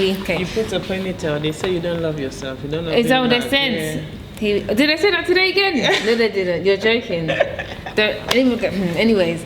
really. Okay. You put a ponytail. They say you don't love yourself. You don't love. Is that what they yourself. said? Did I say that today again? No, they didn't. You're joking. Anyways.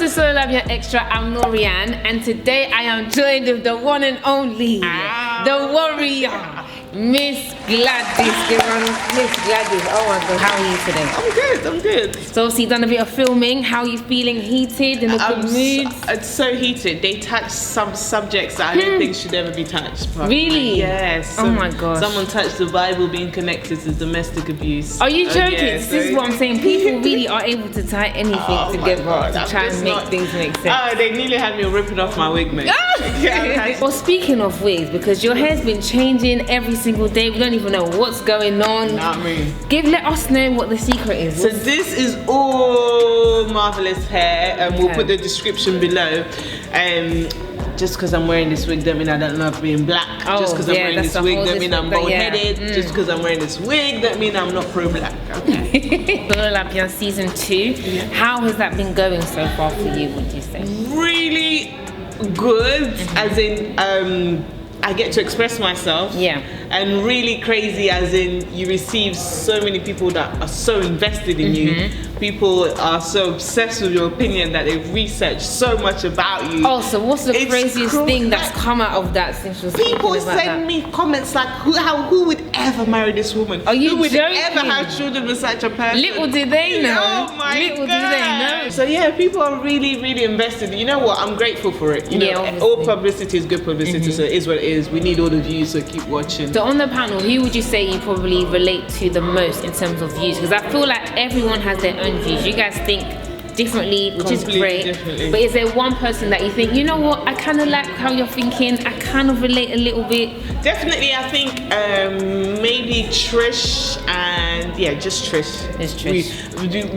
Solola Extra, I'm Noriane, and today I am joined with the one and only, the warrior, Miss Gladis. Miss Gladis, oh my God, how are you today? I'm good. So obviously you've done a bit of filming. How are you feeling? Heated, in a good mood? It's so heated. They touched some subjects that I don't think should ever be touched. Really? Yes. Oh my gosh. Someone touched the Bible being connected to domestic abuse. Are you joking? Yeah, this is what I'm saying. People really are able to tie anything together to try and make things make sense. Oh, they nearly had me ripping off my wig, mate. Well, speaking of wigs, because your hair's been changing every single day, we don't even know what's going on. Not me. Let us know what the secret is. So this is all marvelous hair, and we'll put the description below. Just because I'm wearing this wig don't mean I don't love being black. Just because I'm wearing this wig don't mean I'm bald-headed. Just because I'm wearing this wig don't mean I'm not pro-black. Okay. Solola season 2. Yeah. How has that been going so far for you, would you say? Really good, as in I get to express myself. Yeah. And really crazy, as in you receive so many people that are so invested in you. People are so obsessed with your opinion that they've researched so much about you. Oh, so what's the craziest thing that's come out of that since you're people send me comments like, who would ever marry this woman? Are you Who would joking? ever have children with such a person? Little did they know. Oh my Little God. did they know. So yeah, people are really, really invested. You know what? I'm grateful for it. You know, all publicity is good publicity, so it is what it is. We need all the views, so keep watching. So on the panel, who would you say you probably relate to the most in terms of views? Because I feel like everyone has their own views. You guys think differently, which is great. But is there one person that you think, you know what, I kind of like how you're thinking, I kind of relate a little bit? Definitely, I think maybe Trish, and yeah, just Trish. It's Trish.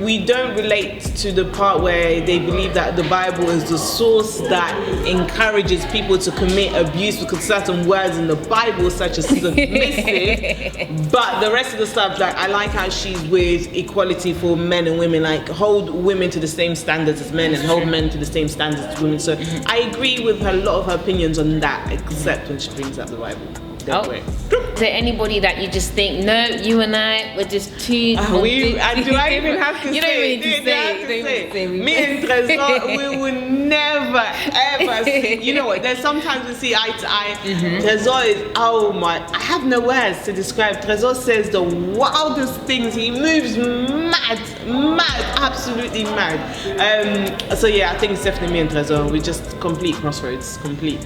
We don't relate to the part where they believe that the Bible is the source that encourages people to commit abuse because certain words in the Bible, such as submissive. But the rest of the stuff, like I like how she's with equality for men and women, like hold women to the same standards as men and hold men to the same standards as women. So I agree with a lot of her opinions on that, except when she brings up the Bible. Is there anybody that you just think, no, you and I, we're just too... do I even have to say? You don't even need to say. Me and Tresor, we will never, ever see. You know what, there's sometimes we see eye to eye. Tresor is, oh my, I have no words to describe. Tresor says the wildest things. He moves mad, absolutely mad. So yeah, I think it's definitely me and Tresor. We're just complete crossroads,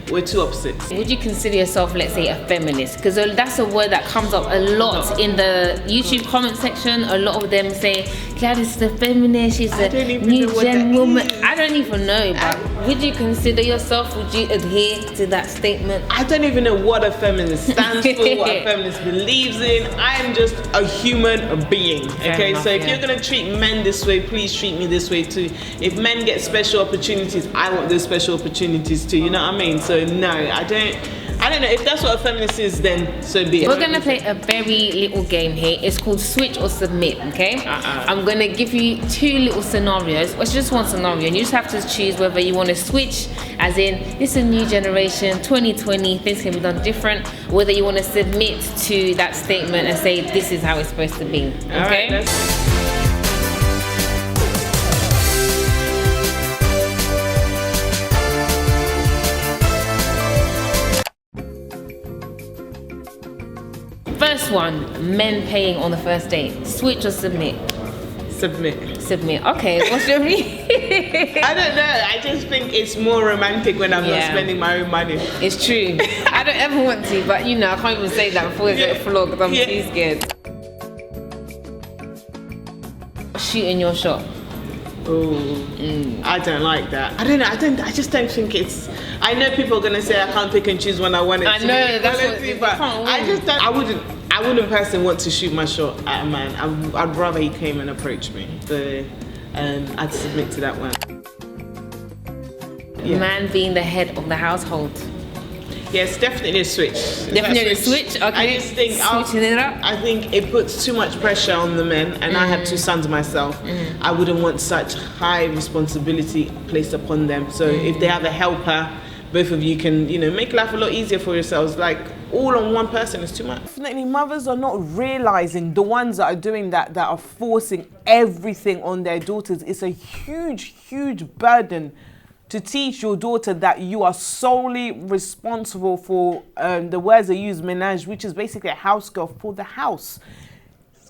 We're two opposites. Would you consider yourself, let's say, a feminist? Because that's a word that comes up a lot in the YouTube comment section. A lot of them say Gladys is a feminist, she's a new gen woman. I don't even know, but would you consider yourself, would you adhere to that statement? I don't even know what a feminist stands for, what a feminist believes in. I am just a human being, okay? So if you're gonna treat men this way, please treat me this way too. If men get special opportunities, I want those special opportunities too, you know what I mean? So no, I don't know, if that's what a feminist is, then so be it. We're gonna play a very little game here. It's called Switch or Submit, okay? I'm gonna give you 2 little scenarios. It's just one scenario, and you just have to choose whether you wanna switch, as in, this is a new generation, 2020, things can be done different, whether you wanna submit to that statement and say, this is how it's supposed to be, okay? All right, First one, men paying on the first date. Switch or submit? Submit. Okay, what's your reason? I don't know. I just think it's more romantic when I'm not spending my own money. It's true. I don't ever want to, but you know, I can't even say that before I get flogged because I'm too scared. shooting your shot. Oh, I don't like that. I don't know. I just don't think it's. I know people are gonna say I can't pick and choose when I want it. I know that's what. But I just don't. I wouldn't personally want to shoot my shot at a man. I'd rather he came and approached me. So, I'd submit to that one. Yeah. Man being the head of the household. Yes, definitely a switch. Definitely a switch. Okay. I just think switching it up. I think it puts too much pressure on the men, and I have 2 sons myself. I wouldn't want such high responsibility placed upon them. So if they have a helper, both of you can, make life a lot easier for yourselves. Like all on one person is too much. Definitely, mothers are not realizing, the ones that are doing that are forcing everything on their daughters. It's a huge, huge burden to teach your daughter that you are solely responsible for the words they use, ménage, which is basically a house girl for the house.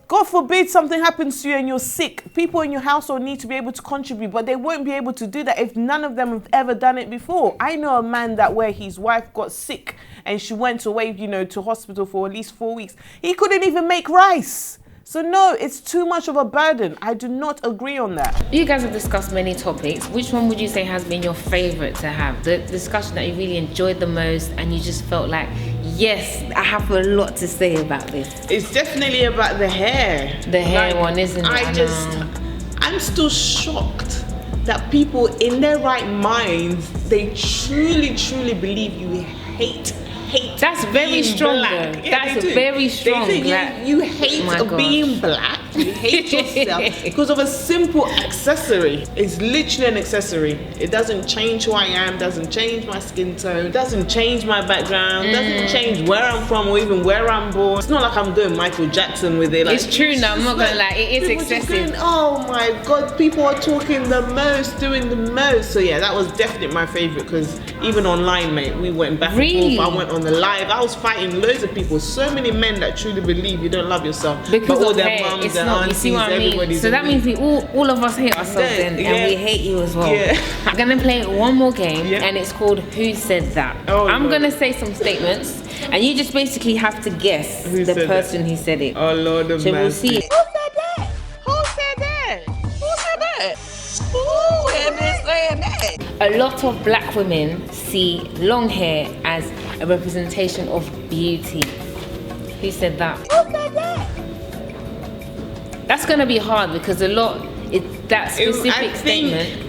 God forbid something happens to you and you're sick. People in your household need to be able to contribute, but they won't be able to do that if none of them have ever done it before. I know a man that where his wife got sick and she went away, to hospital for at least 4 weeks. He couldn't even make rice. So no, it's too much of a burden. I do not agree on that. You guys have discussed many topics. Which one would you say has been your favorite to have? The discussion that you really enjoyed the most and you just felt like, yes, I have a lot to say about this. It's definitely about the hair. The hair one, isn't it? I'm still shocked that people in their right minds, they truly, truly believe you hate. That's very strong. Yeah, that's very strong. They say you hate being black. You hate yourself because of a simple accessory. It's literally an accessory. It doesn't change who I am. Doesn't change my skin tone. Doesn't change my background. Doesn't change where I'm from or even where I'm born. It's not like I'm doing Michael Jackson with it. Like, it's true. No, I'm not gonna lie. It is excessive. Oh my God! People are talking the most, doing the most. So yeah, that was definitely my favorite because even online, mate, we went back and forth. I went on the live. I was fighting loads of people. So many men that truly believe you don't love yourself because but all of their hair. mums, It's their not. aunties, You see what I mean? So that means we all of us hate ourselves then, and we hate you as well. Yeah. I'm gonna play one more game, and it's called Who Said That. I'm gonna say some statements, and you just basically have to guess the person who said it. Oh Lord of mercy. So we'll see. Who said that? Who said that? Who said that? Who had been saying that? A lot of black women see long hair as a representation of beauty. Who said that? Who said that? That's gonna be hard because that specific statement.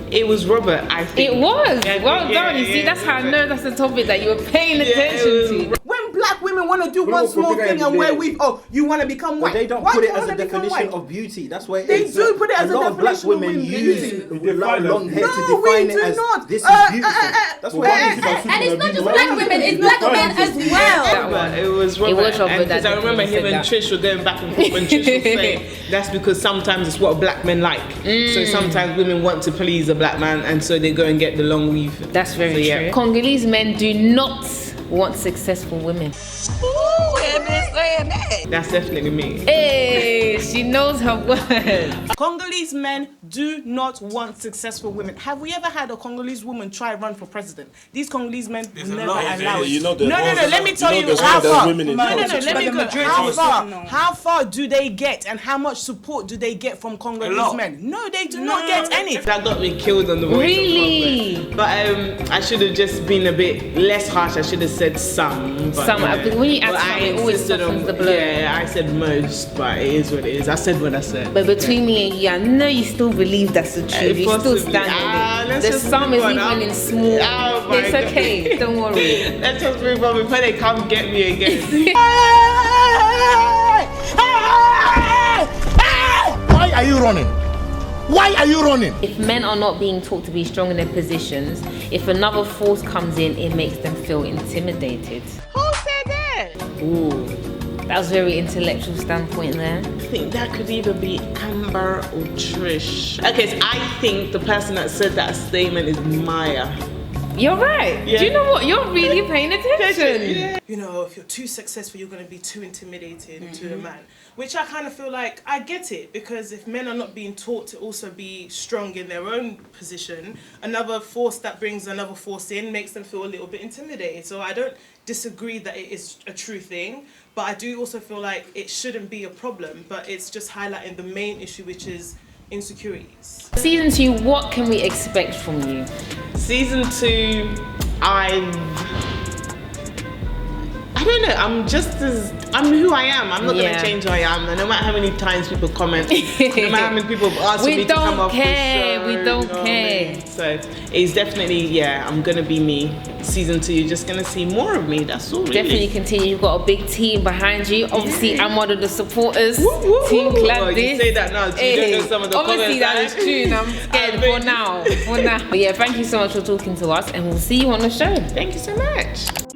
It was Robert, I think. It was. Well done. You see, that's how I know that's the topic that you were paying attention to. When black women want to do one small thing and wear weave, you want to become white. But they don't put it as a definition of beauty. That's why they do put it as a lot of black definition women of use long hair to No, define we it do as not. this is beautiful. That's why and it's not just black women, it's black men as well. It was Robert. It was Robert Because I remember him and Trish were going back and forth and Trish was saying that's because sometimes it's what black men like. So sometimes women want to please a black man and so they go and get the long weave. That's very true. Congolese men do not want successful women. Ooh, I've been saying that. That's definitely me. Hey, she knows her words. Congolese men do not want successful women. Have we ever had a Congolese woman try run for president? These Congolese men will never allow it. No, let me tell you how far. Let me go. How far do they get and how much support do they get from Congolese men? No, they do not get any. That got me killed on the voice. Really? But I should have just been a bit less harsh. I should have said some. Some. When you ask some, it always softens the blow. Yeah, I said most, but it is what it is. I said what I said. But between me and you, I know you still believe that's the truth. You still stand with it. The sum is even in small. It's okay. Don't worry. Let's just move on before they come get me again. Why are you running? Why are you running? If men are not being taught to be strong in their positions, if another force comes in, it makes them feel intimidated. Who said that? Ooh, that was a very intellectual standpoint there. I think that could either be Amber or Trish. Okay, so I think the person that said that statement is Maya. You're right. Yeah. Do you know what? You're really paying attention. Yeah. You know, if you're too successful, you're going to be too intimidating to a man. Which I kind of feel like I get it, because if men are not being taught to also be strong in their own position, another force that brings another force in makes them feel a little bit intimidated. So I don't disagree that it is a true thing, but I do also feel like it shouldn't be a problem, but it's just highlighting the main issue, which is insecurities. Season 2, what can we expect from you? Season 2, I don't know, I'm who I am. I'm not going to change who I am. And no matter how many times people comment, no matter how many people have asked me to come off the show. We don't you know care. what I mean? So it's definitely, I'm going to be me. Season 2, you're just going to see more of me. That's all really. Definitely continue. You've got a big team behind you. Obviously, I'm one of the supporters. Team Gladis. Oh, you say that now. You don't know some of the obviously, comments. that is true, and I'm scared for now. But yeah, thank you so much for talking to us, and we'll see you on the show. Thank you so much.